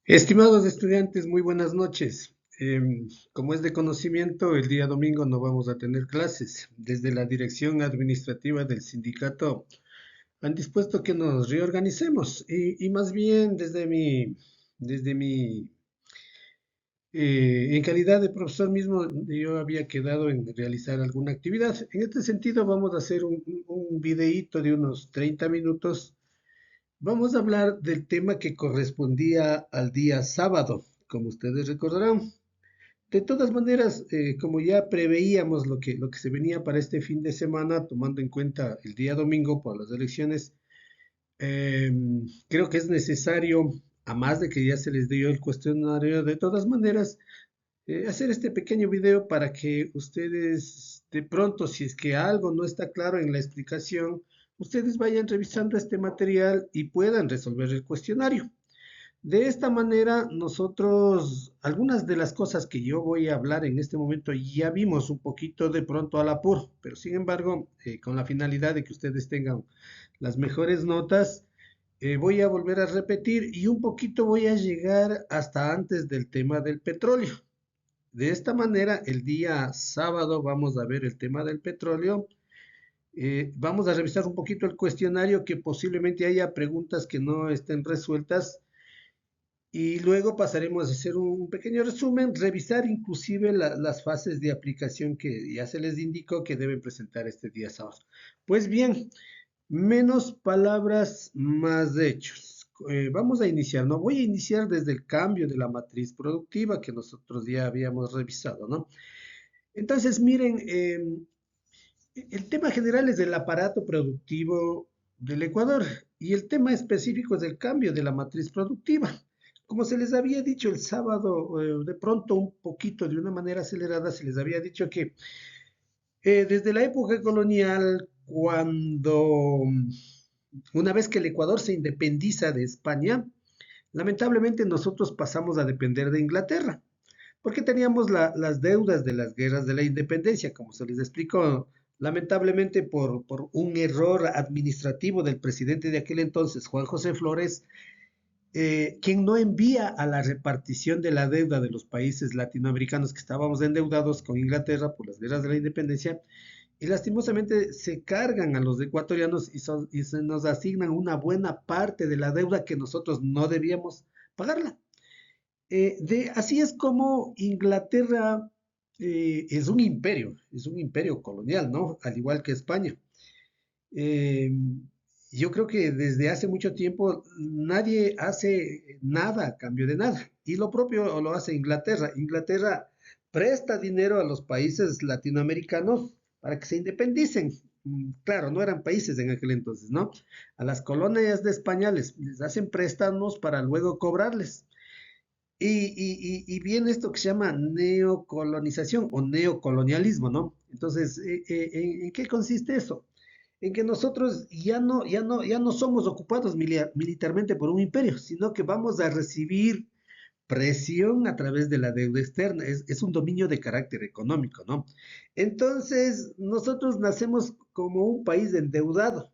Estimados estudiantes, muy buenas noches. Como es de conocimiento, el día domingo no vamos a tener clases. Desde la dirección administrativa del sindicato han dispuesto que nos reorganicemos y más bien desde mi en calidad de profesor mismo, yo había quedado en realizar alguna actividad. En este sentido, vamos a hacer un videíto de unos 30 minutos. Vamos a hablar del tema que correspondía al día sábado, como ustedes recordarán. De todas maneras, como ya preveíamos lo que se venía para este fin de semana, tomando en cuenta el día domingo por las elecciones, eh, creo que es necesario, a más de que ya se les dio el cuestionario, de todas maneras, hacer este pequeño video para que ustedes, de pronto, si es que algo no está claro en la explicación, ustedes vayan revisando este material y puedan resolver el cuestionario. De esta manera, nosotros, algunas de las cosas que yo voy a hablar en este momento, ya vimos un poquito de pronto al apuro, pero sin embargo, con la finalidad de que ustedes tengan las mejores notas, voy a volver a repetir y un poquito voy a llegar hasta antes del tema del petróleo. De esta manera, el día sábado vamos a ver el tema del petróleo. Vamos a revisar un poquito el cuestionario, que posiblemente haya preguntas que no estén resueltas, y luego pasaremos a hacer un pequeño resumen, revisar inclusive las fases de aplicación que ya se les indicó que deben presentar este día sábado. Pues bien, menos palabras, más hechos. Vamos a iniciar, ¿no? Voy a iniciar desde el cambio de la matriz productiva que nosotros ya habíamos revisado, ¿no? Entonces, miren, el tema general es del aparato productivo del Ecuador y el tema específico es el cambio de la matriz productiva. Como se les había dicho el sábado, de pronto un poquito de una manera acelerada, se les había dicho que desde la época colonial, cuando una vez que el Ecuador se independiza de España, lamentablemente nosotros pasamos a depender de Inglaterra porque teníamos las deudas de las guerras de la independencia, como se les explicó, lamentablemente por un error administrativo del presidente de aquel entonces, Juan José Flores, quien no envía a la repartición de la deuda de los países latinoamericanos que estábamos endeudados con Inglaterra por las guerras de la independencia, y lastimosamente se cargan a los ecuatorianos y se nos asignan una buena parte de la deuda que nosotros no debíamos pagarla. Así es como Inglaterra es un imperio colonial, ¿no? Al igual que España. Eh, yo creo que desde hace mucho tiempo nadie hace nada a cambio de nada. Y lo propio lo hace Inglaterra. Inglaterra presta dinero a los países latinoamericanos para que se independicen. Claro, no eran países en aquel entonces, ¿no? A las colonias de España les hacen préstamos para luego cobrarles. Y viene esto que se llama neocolonización o neocolonialismo, ¿no? Entonces, ¿en qué consiste eso? En que nosotros ya no somos ocupados militarmente por un imperio, sino que vamos a recibir presión a través de la deuda externa. Es un dominio de carácter económico, ¿no? Entonces, nosotros nacemos como un país endeudado.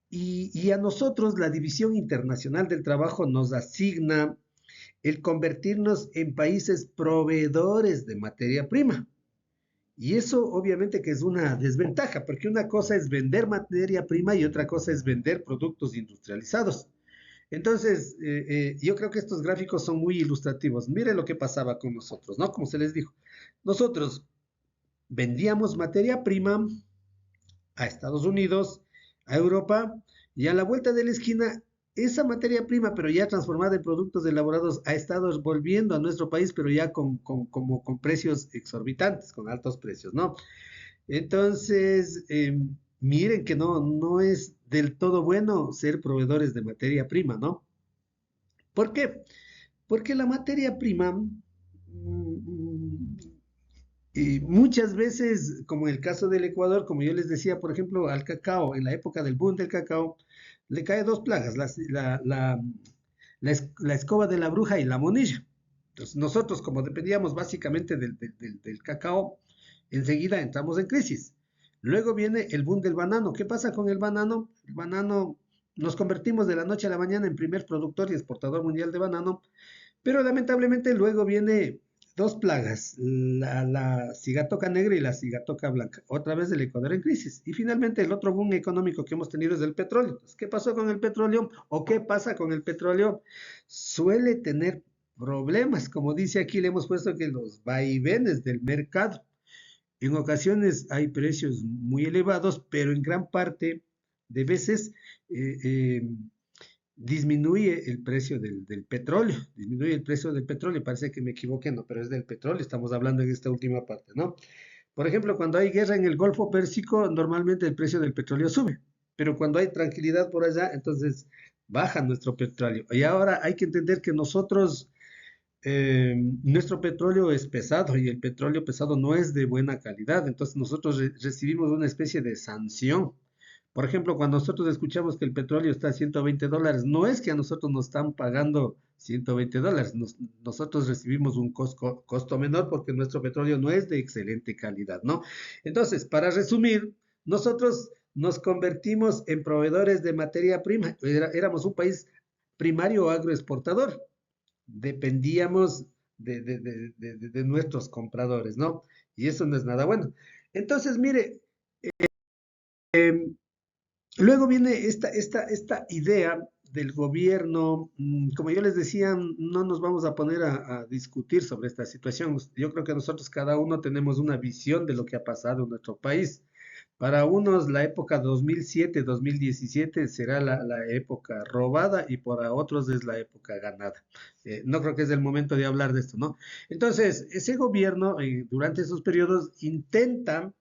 Y a nosotros la División Internacional del Trabajo nos asigna el convertirnos en países proveedores de materia prima. Y eso obviamente que es una desventaja, porque una cosa es vender materia prima y otra cosa es vender productos industrializados. Entonces, yo creo que estos gráficos son muy ilustrativos. Mire lo que pasaba con nosotros, ¿no? Como se les dijo, nosotros vendíamos materia prima a Estados Unidos, a Europa, y a la vuelta de la esquina, esa materia prima, pero ya transformada en productos elaborados, ha estado volviendo a nuestro país, pero ya con precios exorbitantes, con altos precios, ¿no? Entonces, miren que no es del todo bueno ser proveedores de materia prima, ¿no? ¿Por qué? Porque la materia prima, y muchas veces, como en el caso del Ecuador, como yo les decía, por ejemplo, al cacao, en la época del boom del cacao, le cae dos plagas, la escoba de la bruja y la monilla. Entonces, nosotros, como dependíamos básicamente del cacao, enseguida entramos en crisis. Luego viene el boom del banano. ¿Qué pasa con el banano? El banano nos convertimos de la noche a la mañana en primer productor y exportador mundial de banano, pero lamentablemente luego viene dos plagas, la cigatoca negra y la cigatoca blanca. Otra vez el Ecuador en crisis. Y finalmente el otro boom económico que hemos tenido es el petróleo. Entonces, ¿qué pasó con el petróleo? ¿O qué pasa con el petróleo? Suele tener problemas. Como dice aquí, le hemos puesto que los vaivenes del mercado. En ocasiones hay precios muy elevados, pero en gran parte de veces eh, eh, disminuye el precio del petróleo, disminuye el precio del petróleo, parece que me equivoqué, no, pero es del petróleo, estamos hablando en esta última parte, ¿no? Por ejemplo, cuando hay guerra en el Golfo Pérsico, normalmente el precio del petróleo sube, pero cuando hay tranquilidad por allá, entonces baja nuestro petróleo. Y ahora hay que entender que nosotros, nuestro petróleo es pesado y el petróleo pesado no es de buena calidad, entonces nosotros recibimos una especie de sanción. Por ejemplo, cuando nosotros escuchamos que el petróleo está a $120, no es que a nosotros nos están pagando $120, nosotros recibimos un costo menor porque nuestro petróleo no es de excelente calidad, ¿no? Entonces, para resumir, nosotros nos convertimos en proveedores de materia prima, éramos un país primario agroexportador, dependíamos de nuestros compradores, ¿no? Y eso no es nada bueno. Entonces, mire, luego viene esta idea del gobierno, como yo les decía, no nos vamos a poner a discutir sobre esta situación. Yo creo que nosotros cada uno tenemos una visión de lo que ha pasado en nuestro país. Para unos la época 2007-2017 será la época robada y para otros es la época ganada. No creo que es el momento de hablar de esto, ¿no? Entonces, ese gobierno durante esos periodos intenta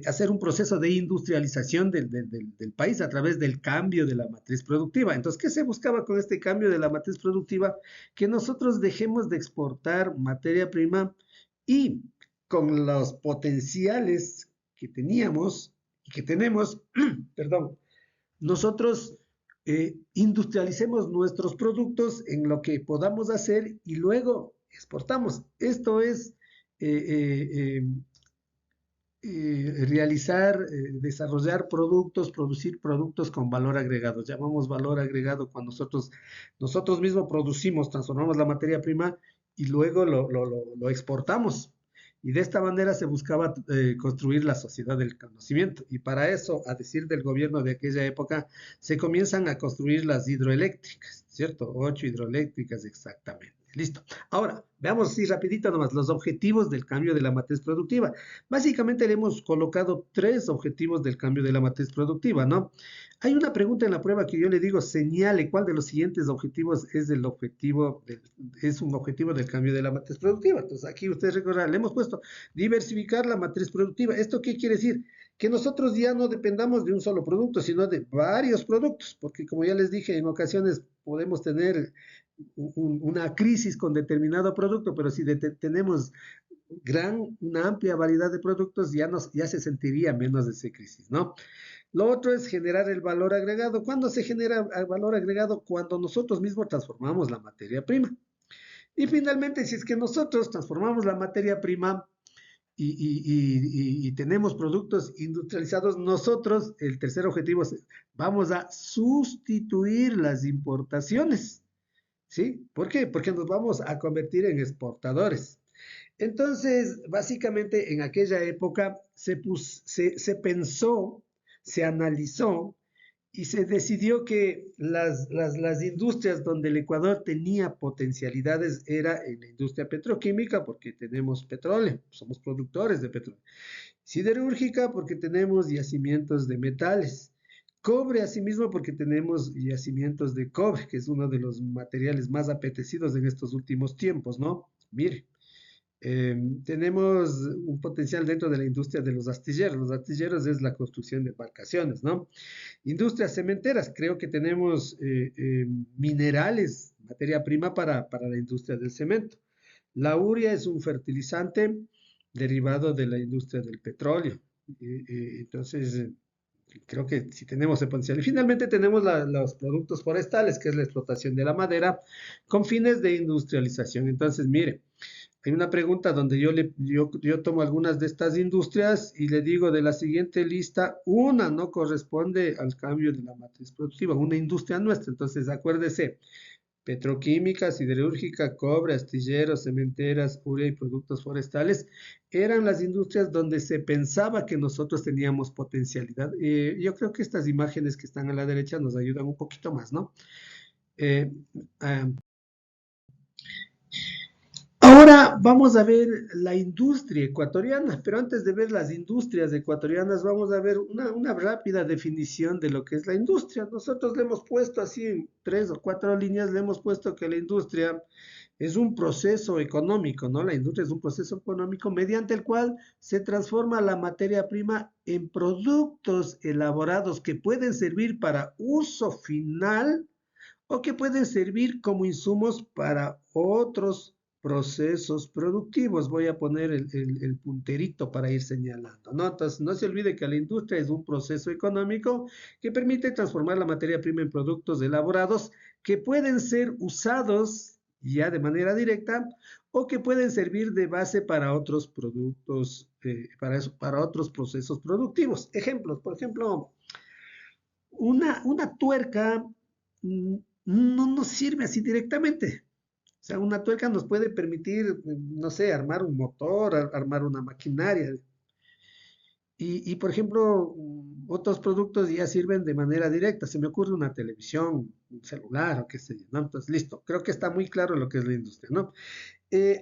hacer un proceso de industrialización del país a través del cambio de la matriz productiva. Entonces, ¿qué se buscaba con este cambio de la matriz productiva? Que nosotros dejemos de exportar materia prima y con los potenciales que teníamos y que tenemos, perdón, nosotros industrialicemos nuestros productos en lo que podamos hacer y luego exportamos. Esto es eh, eh, eh, realizar, desarrollar productos, producir productos con valor agregado. Llamamos valor agregado cuando nosotros mismos producimos, transformamos la materia prima y luego lo exportamos. Y de esta manera se buscaba construir la sociedad del conocimiento. Y para eso, a decir del gobierno de aquella época, se comienzan a construir las hidroeléctricas, ¿cierto? 8 hidroeléctricas exactamente. Listo. Ahora, veamos así rapidito nomás los objetivos del cambio de la matriz productiva. Básicamente le hemos colocado 3 objetivos del cambio de la matriz productiva, ¿no? Hay una pregunta en la prueba que yo le digo, señale cuál de los siguientes objetivos es un objetivo del cambio de la matriz productiva. Entonces aquí ustedes recordarán, le hemos puesto diversificar la matriz productiva. ¿Esto qué quiere decir? Que nosotros ya no dependamos de un solo producto, sino de varios productos, porque como ya les dije, en ocasiones podemos tener una crisis con determinado producto, pero si tenemos una amplia variedad de productos, ya se sentiría menos de esa crisis, ¿no? Lo otro es generar el valor agregado. ¿Cuándo se genera el valor agregado? Cuando nosotros mismos transformamos la materia prima. Y finalmente, si es que nosotros transformamos la materia prima y tenemos productos industrializados, nosotros, el tercer objetivo es, vamos a sustituir las importaciones. ¿Sí? ¿Por qué? Porque nos vamos a convertir en exportadores. Entonces, básicamente en aquella época se pensó, se analizó y se decidió que las industrias donde el Ecuador tenía potencialidades era en la industria petroquímica porque tenemos petróleo, somos productores de petróleo. Siderúrgica porque tenemos yacimientos de metales. Cobre, asimismo, porque tenemos yacimientos de cobre, que es uno de los materiales más apetecidos en estos últimos tiempos, ¿no? Mire, tenemos un potencial dentro de la industria de los astilleros. Los astilleros es la construcción de embarcaciones, ¿no? Industrias cementeras, creo que tenemos minerales, materia prima para la industria del cemento. La urea es un fertilizante derivado de la industria del petróleo. Entonces, creo que sí tenemos el potencial. Y finalmente tenemos los productos forestales, que es la explotación de la madera con fines de industrialización. Entonces, mire, hay una pregunta donde yo tomo algunas de estas industrias y le digo de la siguiente lista, una no corresponde al cambio de la matriz productiva, una industria nuestra. Entonces, acuérdese, petroquímica, siderúrgica, cobre, astilleros, cementeras, urea y productos forestales, eran las industrias donde se pensaba que nosotros teníamos potencialidad. Yo creo que estas imágenes que están a la derecha nos ayudan un poquito más, ¿no? Eh, ah, Ahora vamos a ver la industria ecuatoriana, pero antes de ver las industrias ecuatorianas, vamos a ver una rápida definición de lo que es la industria. Nosotros le hemos puesto así en 3 o 4 líneas, le hemos puesto que la industria es un proceso económico, ¿no? La industria es un proceso económico mediante el cual se transforma la materia prima en productos elaborados que pueden servir para uso final o que pueden servir como insumos para otros procesos productivos. Voy a poner el punterito para ir señalando, ¿no? Entonces, no se olvide que la industria es un proceso económico que permite transformar la materia prima en productos elaborados que pueden ser usados ya de manera directa o que pueden servir de base para otros productos, para otros procesos productivos. Ejemplos, por ejemplo, una tuerca mm, no nos sirve así directamente. O sea, una tuerca nos puede permitir, no sé, armar un motor, armar una maquinaria. Por ejemplo, otros productos ya sirven de manera directa. Se me ocurre una televisión, un celular o qué sé yo, ¿no? Entonces, listo. Creo que está muy claro lo que es la industria, ¿no?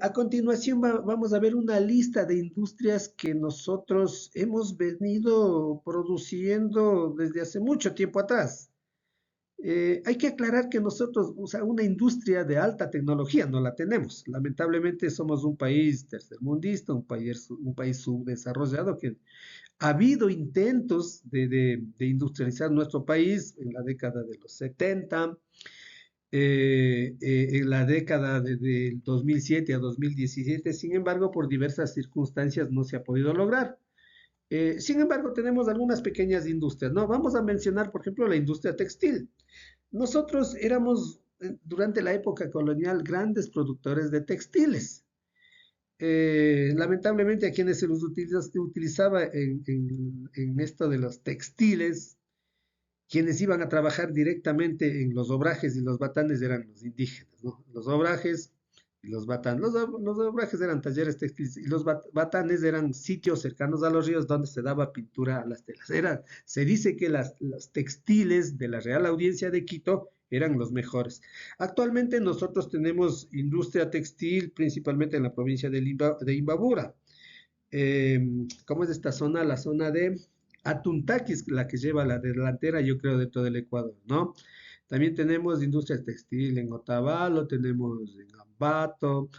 A continuación vamos a ver una lista de industrias que nosotros hemos venido produciendo desde hace mucho tiempo atrás. Hay que aclarar que nosotros, o sea, una industria de alta tecnología no la tenemos. Lamentablemente somos un país tercermundista, un país subdesarrollado, que ha habido intentos de industrializar nuestro país en la década de los 70, en la década del 2007 a 2017. Sin embargo, por diversas circunstancias no se ha podido lograr. Sin embargo, tenemos algunas pequeñas industrias, ¿no? Vamos a mencionar, por ejemplo, la industria textil. Nosotros éramos, durante la época colonial, grandes productores de textiles. Lamentablemente a quienes se los utilizaba en esto de los textiles, quienes iban a trabajar directamente en los obrajes y los batanes eran los indígenas, ¿no? Los obrajes y los batanes. Los obrajes eran talleres textiles y los batanes eran sitios cercanos a los ríos donde se daba pintura a las telas. Se dice que los textiles de la Real Audiencia de Quito eran los mejores. Actualmente nosotros tenemos industria textil principalmente en la provincia de Imbabura. ¿Cómo es esta zona? La zona de Atuntaqui es la que lleva la delantera, yo creo, de todo el Ecuador, ¿no? También tenemos industria textil en Otavalo, tenemos en Ambato.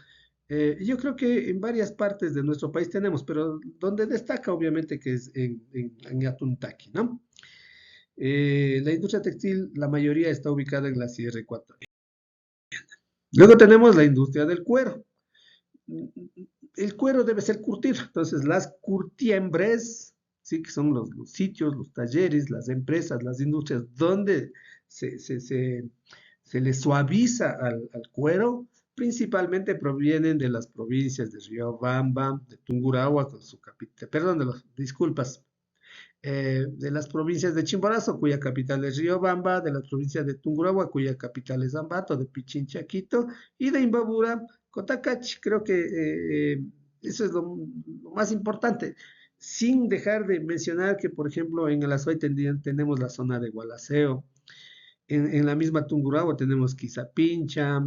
Yo creo que en varias partes de nuestro país tenemos, pero donde destaca obviamente que es en Atuntaqui, ¿no? La industria textil, la mayoría está ubicada en la Sierra Ecuatoriana. Luego tenemos la industria del cuero. El cuero debe ser curtido. Entonces, las curtiembres, sí, que son los sitios, los talleres, las empresas, las industrias donde se, se, se, se le suaviza al cuero, principalmente provienen de las provincias de Riobamba, de Tungurahua, con su capital, perdón, disculpas, de las provincias de Chimborazo, cuya capital es Riobamba, de las provincias de Tungurahua, cuya capital es Ambato, de Pichincha, Quito, y de Imbabura, Cotacachi. Creo que eso es lo más importante, sin dejar de mencionar que, por ejemplo, en el Azuay tenemos la zona de Gualaceo, en la misma Tungurahua tenemos Quizapincha,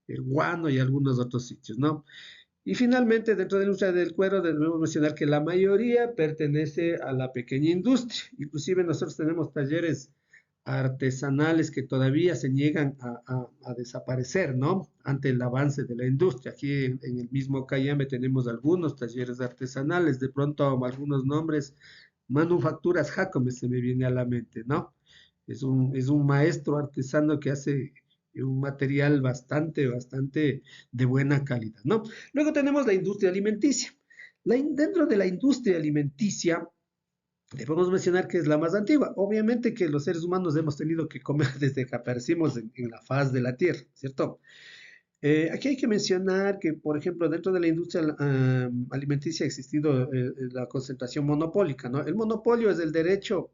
Guano y algunos otros sitios, ¿no? Y finalmente, dentro de la industria del cuero, debemos mencionar que la mayoría pertenece a la pequeña industria. Inclusive nosotros tenemos talleres artesanales que todavía se niegan a desaparecer, ¿no? Ante el avance de la industria. Aquí en el mismo Cayambe tenemos algunos talleres artesanales, de pronto algunos nombres, manufacturas Jacome se me viene a la mente, ¿no? Es un maestro artesano que hace un material bastante de buena calidad, ¿no? Luego tenemos la industria alimenticia. Dentro de la industria alimenticia, debemos mencionar que es la más antigua. Obviamente que los seres humanos hemos tenido que comer desde que aparecimos en la faz de la Tierra, ¿cierto? Aquí hay que mencionar que, por ejemplo, dentro de la industria alimenticia ha existido la concentración monopólica, ¿no? El monopolio es el derecho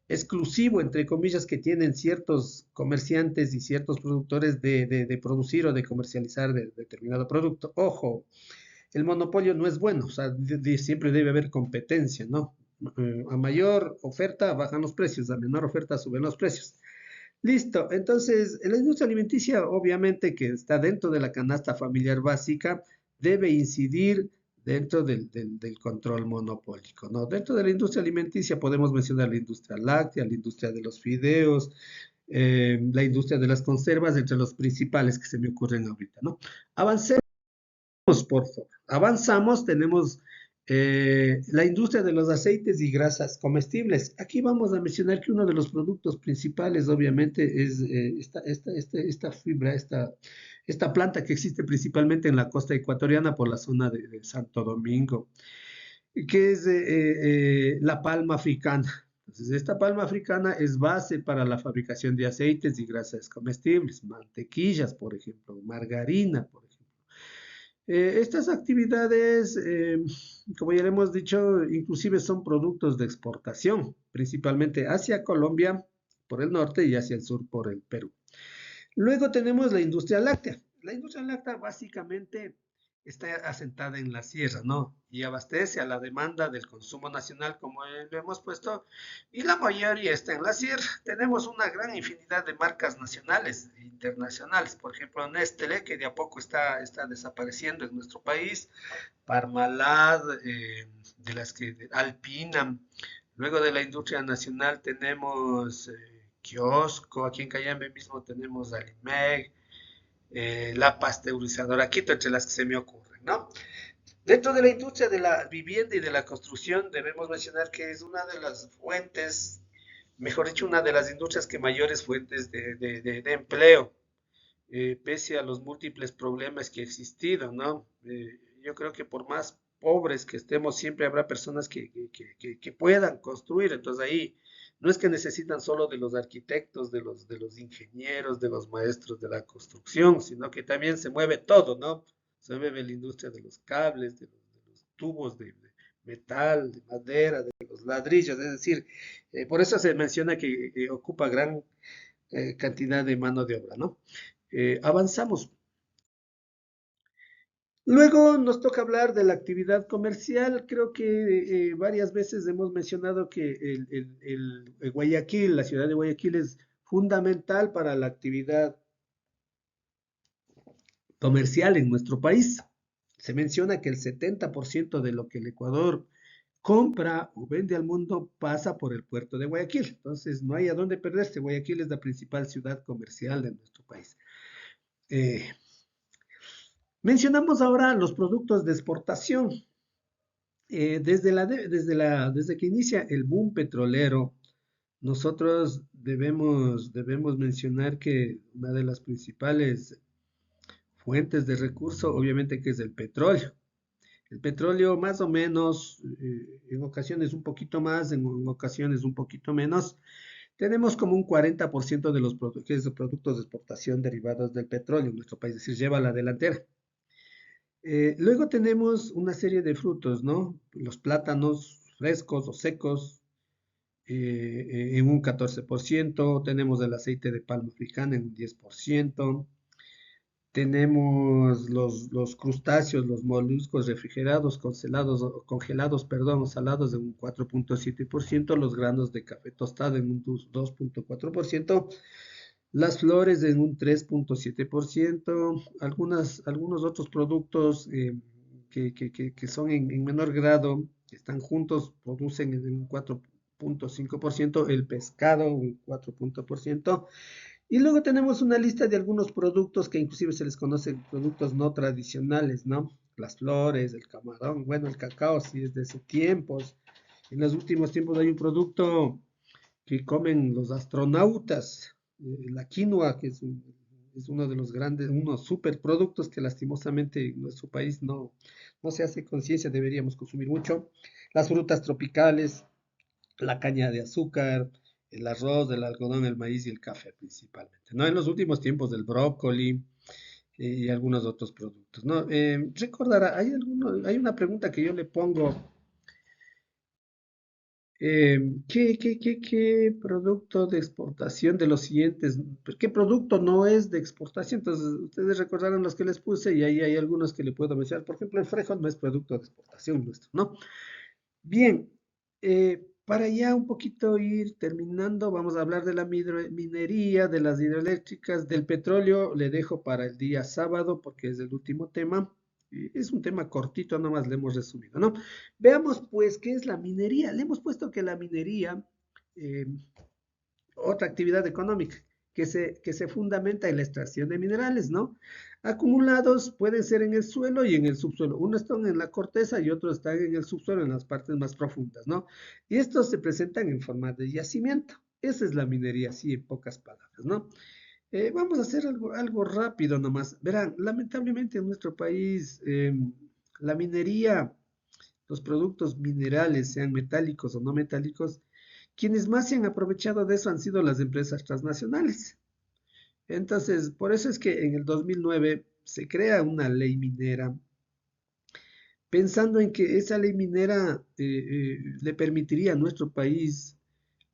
exclusivo, entre comillas, que tienen ciertos comerciantes y ciertos productores de producir o de comercializar determinado producto. Ojo, el monopolio no es bueno, o sea, siempre debe haber competencia, ¿no? A mayor oferta bajan los precios, a menor oferta suben los precios. Listo, entonces la industria alimenticia obviamente que está dentro de la canasta familiar básica debe incidir dentro del control monopólico, ¿no? Dentro de la industria alimenticia podemos mencionar la industria láctea, la industria de los fideos, la industria de las conservas, entre los principales que se me ocurren ahorita, ¿no? Avancemos, por favor. Avanzamos, tenemos la industria de los aceites y grasas comestibles. Aquí vamos a mencionar que uno de los productos principales, obviamente, es esta fibra, esta planta que existe principalmente en la costa ecuatoriana por la zona de Santo Domingo, que es la palma africana. Entonces, esta palma africana es base para la fabricación de aceites y grasas comestibles, mantequillas, por ejemplo, margarina, por ejemplo. Estas actividades, como ya le hemos dicho, inclusive son productos de exportación, principalmente hacia Colombia por el norte y hacia el sur por el Perú. Luego tenemos la industria láctea. La industria láctea básicamente está asentada en la sierra, ¿no? Y abastece a la demanda del consumo nacional, como lo hemos puesto, y la mayoría está en la sierra. Tenemos una gran infinidad de marcas nacionales e internacionales, por ejemplo, Nestlé, que de a poco está desapareciendo en nuestro país, Parmalat, de las que Alpina. Luego de la industria nacional tenemos Kiosco, aquí en Cayambe mismo tenemos Alimeg, la pasteurizadora Quito, entre las que se me ocurren, ¿no? Dentro de la industria de la vivienda y de la construcción, debemos mencionar que es una de las fuentes, mejor dicho, una de las industrias que mayores fuentes de empleo, pese a los múltiples problemas que ha existido, ¿no? Yo creo que por más pobres que estemos, siempre habrá personas que puedan construir. Entonces ahí no es que necesitan solo de los arquitectos, de los ingenieros, de los maestros de la construcción, sino que también se mueve todo, ¿no? Se mueve la industria de los cables, de los tubos de metal, de madera, de los ladrillos, es decir, por eso se menciona que ocupa gran cantidad de mano de obra, ¿no? Avanzamos. Luego nos toca hablar de la actividad comercial. Creo que varias veces hemos mencionado que el Guayaquil, la ciudad de Guayaquil es fundamental para la actividad comercial en nuestro país. Se menciona que el 70% de lo que el Ecuador compra o vende al mundo pasa por el puerto de Guayaquil. Entonces no hay a dónde perderse. Guayaquil es la principal ciudad comercial de nuestro país. Eh, Mencionamos ahora los productos de exportación. Desde que inicia el boom petrolero, nosotros debemos mencionar que una de las principales fuentes de recurso, obviamente, que es el petróleo. El petróleo más o menos, en ocasiones un poquito más, en ocasiones un poquito menos. Tenemos como un 40% de los productos de exportación derivados del petróleo en nuestro país, es decir, lleva la delantera. Luego tenemos una serie de frutos, ¿no? Los plátanos frescos o secos en un 14%, tenemos el aceite de palma africana en un 10%, tenemos los crustáceos, los moluscos refrigerados, congelados, perdón, o salados en un 4,7%, los granos de café tostado en un 2,4%, las flores en un 3,7%, algunos otros productos que son en menor grado, que están juntos, producen en un 4,5%, el pescado un 4%, y luego tenemos una lista de algunos productos que inclusive se les conoce productos no tradicionales, ¿no? Las flores, el camarón, bueno, el cacao, sí, desde hace tiempos. En los últimos tiempos hay un producto que comen los astronautas, la quinoa, que es uno de los grandes, unos superproductos que lastimosamente en nuestro país no se hace conciencia, deberíamos consumir mucho. Las frutas tropicales, la caña de azúcar, el arroz, el algodón, el maíz y el café principalmente, ¿no? En los últimos tiempos del brócoli, y algunos otros productos, ¿no? Recordará, hay una pregunta que yo le pongo. ¿Qué producto de exportación de los siguientes? ¿Qué producto no es de exportación? Entonces, ustedes recordaron los que les puse y ahí hay algunos que le puedo mencionar. Por ejemplo, el frijol no es producto de exportación nuestro, ¿no? Bien, para ya un poquito ir terminando, vamos a hablar de la minería, de las hidroeléctricas, del petróleo. Le dejo para el día sábado porque es el último tema. Es un tema cortito, nomás le hemos resumido, ¿no? Veamos pues qué es la minería. Le hemos puesto que la minería, eh, otra actividad económica que se fundamenta en la extracción de minerales, ¿no? Acumulados pueden ser en el suelo y en el subsuelo. Uno están en la corteza y otros están en el subsuelo, en las partes más profundas, ¿no? Y estos se presentan en forma de yacimiento. Esa es la minería, así en pocas palabras, ¿no? Vamos a hacer algo rápido nomás. Verán, lamentablemente en nuestro país la minería, los productos minerales, sean metálicos o no metálicos, quienes más se han aprovechado de eso han sido las empresas transnacionales. Entonces, por eso es que en el 2009 se crea una ley minera, pensando en que esa ley minera le permitiría a nuestro país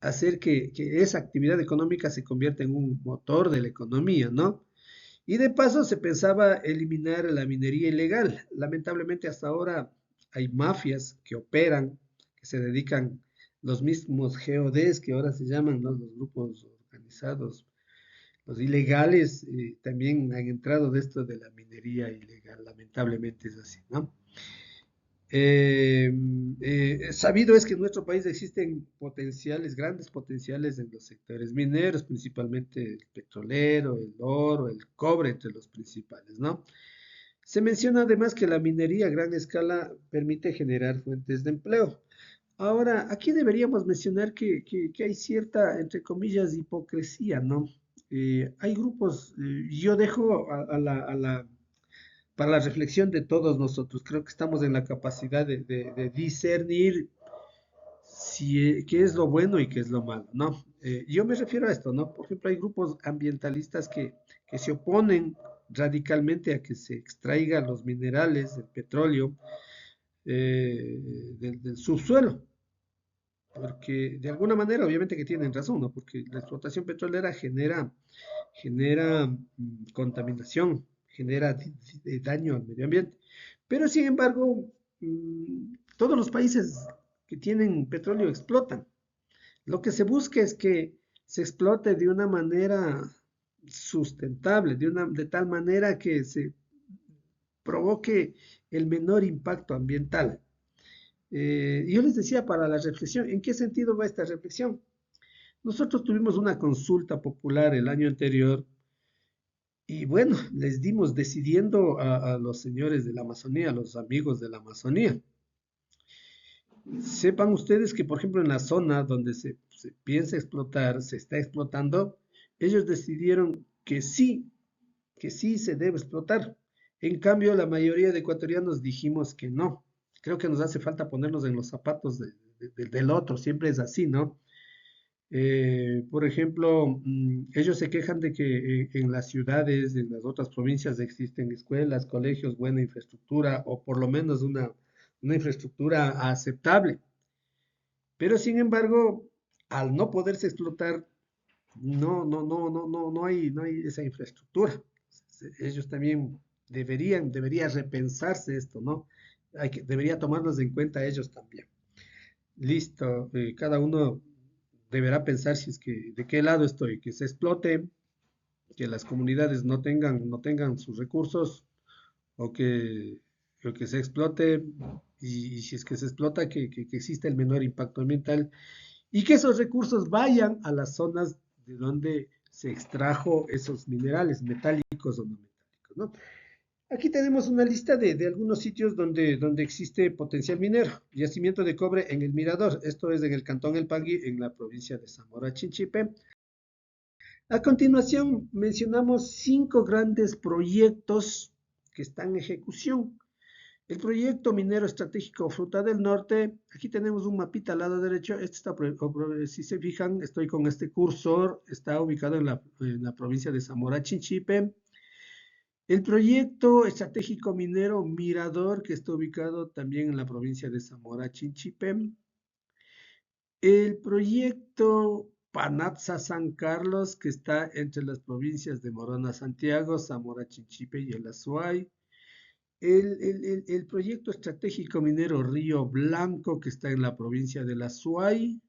hacer que esa actividad económica se convierta en un motor de la economía, ¿no? Y de paso se pensaba eliminar la minería ilegal. Lamentablemente hasta ahora hay mafias que operan, que se dedican, los mismos GODs que ahora se llaman, ¿no? Los grupos organizados, los ilegales, también han entrado de esto de la minería ilegal. Lamentablemente es así, ¿no? Eh, Sabido es que en nuestro país existen potenciales, grandes potenciales en los sectores mineros, principalmente el petrolero, el oro, el cobre, entre los principales, ¿no? Se menciona además que la minería a gran escala permite generar fuentes de empleo. Ahora, aquí deberíamos mencionar que hay cierta, entre comillas, hipocresía, ¿no? Hay grupos, yo dejo para la reflexión de todos nosotros. Creo que estamos en la capacidad de discernir qué es lo bueno y qué es lo malo, ¿no? Yo me refiero a esto, ¿no? Por ejemplo, hay grupos ambientalistas que se oponen radicalmente a que se extraigan los minerales, el petróleo, del subsuelo, porque de alguna manera, obviamente que tienen razón, ¿no? Porque la explotación petrolera genera contaminación, genera daño al medio ambiente. Pero sin embargo, todos los países que tienen petróleo explotan. Lo que se busca es que se explote de una manera sustentable, de tal manera que se provoque el menor impacto ambiental. Yo les decía para la reflexión, ¿en qué sentido va esta reflexión? Nosotros tuvimos una consulta popular el año anterior y bueno, les dimos decidiendo a los señores de la Amazonía, a los amigos de la Amazonía. Sepan ustedes que, por ejemplo, en la zona donde se piensa explotar, se está explotando, ellos decidieron que sí se debe explotar. En cambio, la mayoría de ecuatorianos dijimos que no. Creo que nos hace falta ponernos en los zapatos del otro, siempre es así, ¿no? Por ejemplo, ellos se quejan de que en las ciudades, en las otras provincias existen escuelas, colegios, buena infraestructura o por lo menos una infraestructura aceptable. Pero sin embargo, al no poderse explotar, no hay esa infraestructura. Ellos también debería repensarse esto, ¿no? Debería tomarlos en cuenta ellos también. Listo, cada uno deberá pensar si es que de qué lado estoy, que se explote, que las comunidades no tengan sus recursos o que se explote y si es que se explota, que exista el menor impacto ambiental y que esos recursos vayan a las zonas de donde se extrajo esos minerales metálicos o no metálicos, ¿no? Aquí tenemos una lista de algunos sitios donde existe potencial minero. Yacimiento de cobre en el Mirador. Esto es en el cantón El Pangui, en la provincia de Zamora Chinchipe. A continuación, mencionamos 5 grandes proyectos que están en ejecución. El proyecto minero estratégico Fruta del Norte, aquí tenemos un mapita al lado derecho, este está, si se fijan, estoy con este cursor, está ubicado en la provincia de Zamora Chinchipe. El proyecto estratégico minero Mirador, que está ubicado también en la provincia de Zamora Chinchipe. El proyecto Panatza San Carlos, que está entre las provincias de Morona Santiago, Zamora Chinchipe y el Azuay. El proyecto estratégico minero Río Blanco, que está en la provincia del Azuay.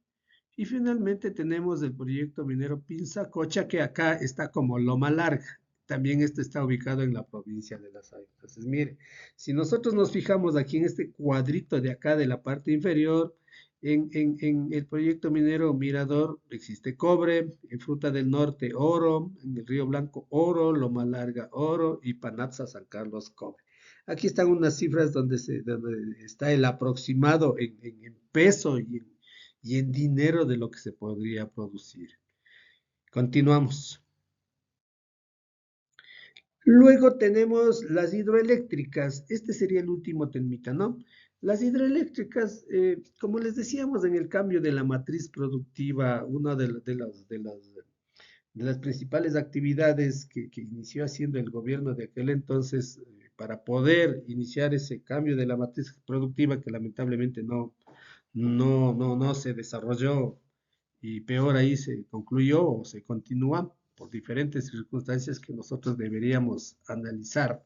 Y finalmente tenemos el proyecto minero Pinzacocha, que acá está como Loma Larga. También este está ubicado en la provincia de Las Aves. Entonces, mire, si nosotros nos fijamos aquí en este cuadrito de acá de la parte inferior, en el proyecto minero Mirador existe cobre, en Fruta del Norte oro, en el Río Blanco oro, Loma Larga oro y Panatza San Carlos cobre. Aquí están unas cifras donde está el aproximado en peso y en dinero de lo que se podría producir. Continuamos. Luego tenemos las hidroeléctricas. Este sería el último temita, ¿no? Las hidroeléctricas, como les decíamos en el cambio de la matriz productiva, una de las principales actividades que inició haciendo el gobierno de aquel entonces para poder iniciar ese cambio de la matriz productiva que lamentablemente no se desarrolló y peor ahí se concluyó o se continúa por diferentes circunstancias que nosotros deberíamos analizar.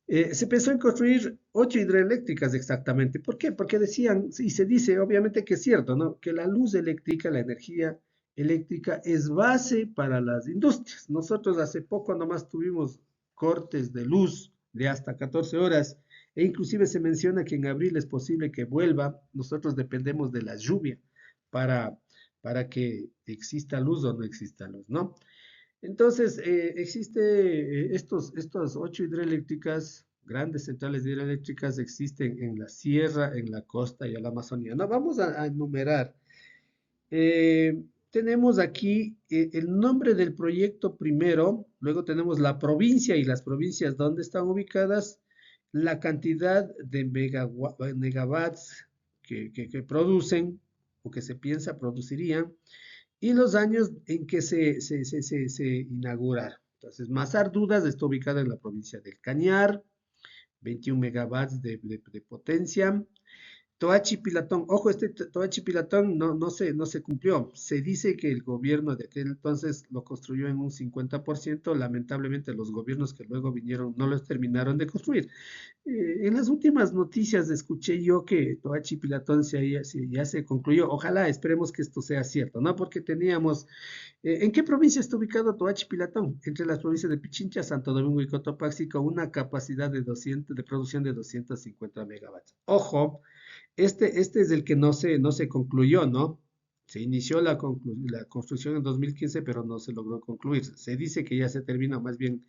Se pensó en construir 8 hidroeléctricas exactamente. ¿Por qué? Porque decían, y se dice obviamente que es cierto, ¿no? Que la luz eléctrica, la energía eléctrica es base para las industrias. Nosotros hace poco nomás tuvimos cortes de luz de hasta 14 horas e inclusive se menciona que en abril es posible que vuelva. Nosotros dependemos de la lluvia para, para que exista luz o no exista luz, ¿no? Entonces, existe estos 8 hidroeléctricas, grandes centrales hidroeléctricas, existen en la sierra, en la costa y en la Amazonía. No, vamos a enumerar. Tenemos aquí el nombre del proyecto primero, luego tenemos la provincia y las provincias donde están ubicadas, la cantidad de megawatts que producen o que se piensa producirían y los años en que se inauguraron. Entonces, Mazar Dudas está ubicada en la provincia del Cañar, 21 megawatts de potencia. Toachi Pilatón, ojo, este Toachi Pilatón no se cumplió. Se dice que el gobierno de aquel entonces lo construyó en un 50%. Lamentablemente los gobiernos que luego vinieron no los terminaron de construir. En las últimas noticias escuché yo que Toachi Pilatón ya se concluyó. Ojalá, esperemos que esto sea cierto, ¿no? Porque teníamos. ¿En qué provincia está ubicado Toachi Pilatón? Entre las provincias de Pichincha, Santo Domingo y Cotopaxi, con una capacidad de producción de 250 megawatts. Ojo, este es el que no se concluyó, ¿no? Se inició la construcción en 2015, pero no se logró concluir. Se dice que ya se terminó, más bien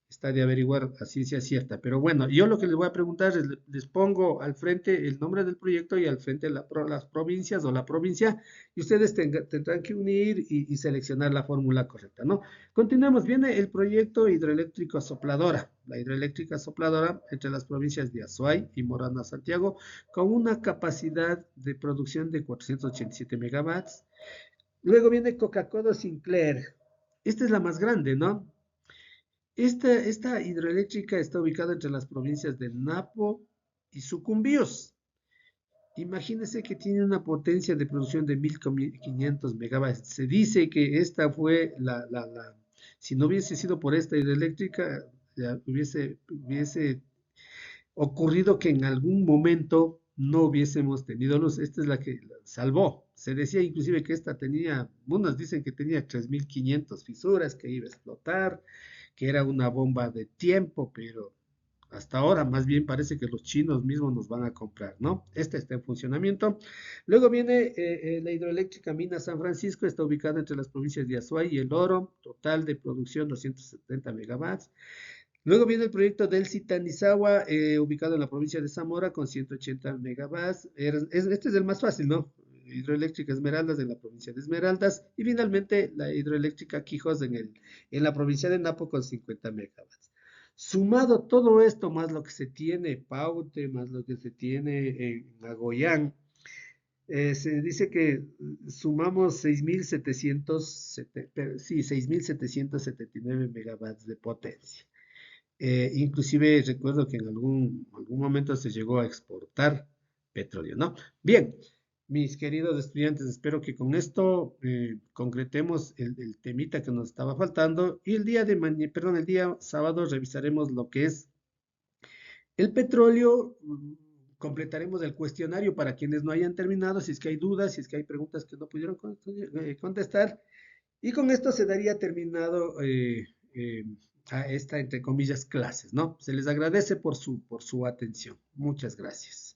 está de averiguar a ciencia cierta. Pero bueno, yo lo que les voy a preguntar es, les pongo al frente el nombre del proyecto y al frente las provincias o la provincia, y ustedes tendrán que unir y seleccionar la fórmula correcta, ¿no? Continuemos, viene el proyecto hidroeléctrico Sopladora, la hidroeléctrica Sopladora entre las provincias de Azuay y Morona Santiago, con una capacidad de producción de 487 megawatts. Luego viene Coca-Cola Sinclair. Esta es la más grande, ¿no? Esta hidroeléctrica está ubicada entre las provincias de Napo y Sucumbíos. Imagínense que tiene una potencia de producción de 1500 megawatts. Se dice que esta fue si no hubiese sido por esta hidroeléctrica, ya hubiese ocurrido que en algún momento no hubiésemos tenido luz. Esta es la que salvó. Se decía inclusive que esta tenía, unos dicen que tenía 3500 fisuras, que iba a explotar, que era una bomba de tiempo, pero hasta ahora más bien parece que los chinos mismos nos van a comprar, ¿no? Esta está en funcionamiento. Luego viene la hidroeléctrica Mina San Francisco, está ubicada entre las provincias de Azuay y El Oro, total de producción 270 megawatts. Luego viene el proyecto del Citanizawa, ubicado en la provincia de Zamora, con 180 megawatts. Este es el más fácil, ¿no? Hidroeléctrica Esmeraldas en la provincia de Esmeraldas. Y finalmente la hidroeléctrica Quijos en la provincia de Napo con 50 megawatts. Sumado todo esto, más lo que se tiene Paute, más lo que se tiene en Agoyán, se dice que sumamos 6.779 megawatts de potencia. Inclusive recuerdo que en algún momento se llegó a exportar petróleo, ¿no? Bien, mis queridos estudiantes, espero que con esto concretemos el temita que nos estaba faltando y el día de mañana, perdón, el día sábado revisaremos lo que es el petróleo. Completaremos el cuestionario para quienes no hayan terminado, si es que hay dudas, si es que hay preguntas que no pudieron contestar. Y con esto se daría terminado a esta, entre comillas, clases, ¿no? Se les agradece por su atención. Muchas gracias.